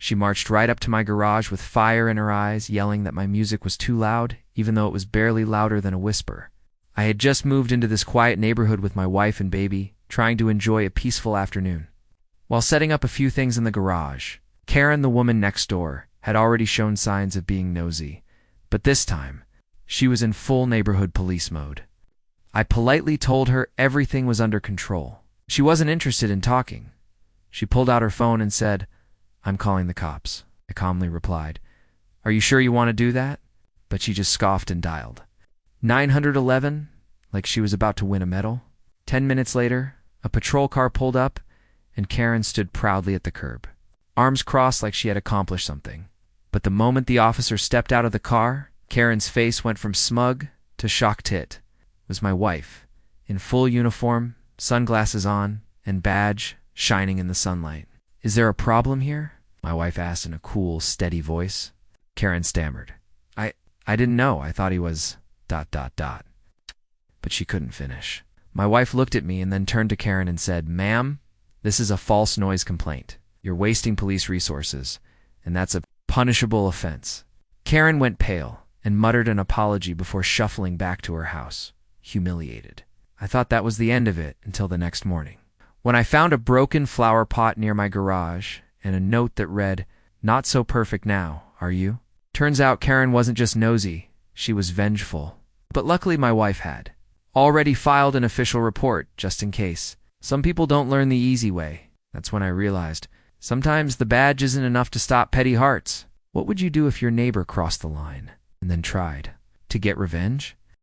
She marched right up to my garage with fire in her eyes, yelling that my music was too loud, even though it was barely louder than a whisper. I had just moved into this quiet neighborhood with my wife and baby, trying to enjoy a peaceful afternoon. While setting up a few things in the garage, Karen, the woman next door, had already shown signs of being nosy, but this time, she was in full neighborhood police mode. I politely told her everything was under control. She wasn't interested in talking. She pulled out her phone and said, "I'm calling the cops." I calmly replied, "Are you sure you want to do that?" But she just scoffed and dialed 911, like she was about to win a medal. 10 minutes later, a patrol car pulled up, and Karen stood proudly at the curb, arms crossed like she had accomplished something. But the moment the officer stepped out of the car, Karen's face went from smug to shocked. It was my wife, in full uniform, sunglasses on, and badge shining in the sunlight. "Is there a problem here?" my wife asked in a cool, steady voice. Karen stammered. I didn't know. I thought he was ... But she couldn't finish. My wife looked at me and then turned to Karen and said, "Ma'am, this is a false noise complaint. You're wasting police resources, and that's a punishable offense." Karen went pale and muttered an apology before shuffling back to her house, humiliated. I thought that was the end of it until the next morning, when I found a broken flower pot near my garage and a note that read, "Not so perfect now, are you?" Turns out Karen wasn't just nosy, she was vengeful. But luckily my wife had already filed an official report, just in case. Some people don't learn the easy way. That's when I realized, sometimes the badge isn't enough to stop petty hearts. What would you do if your neighbor crossed the line and then tried to get revenge?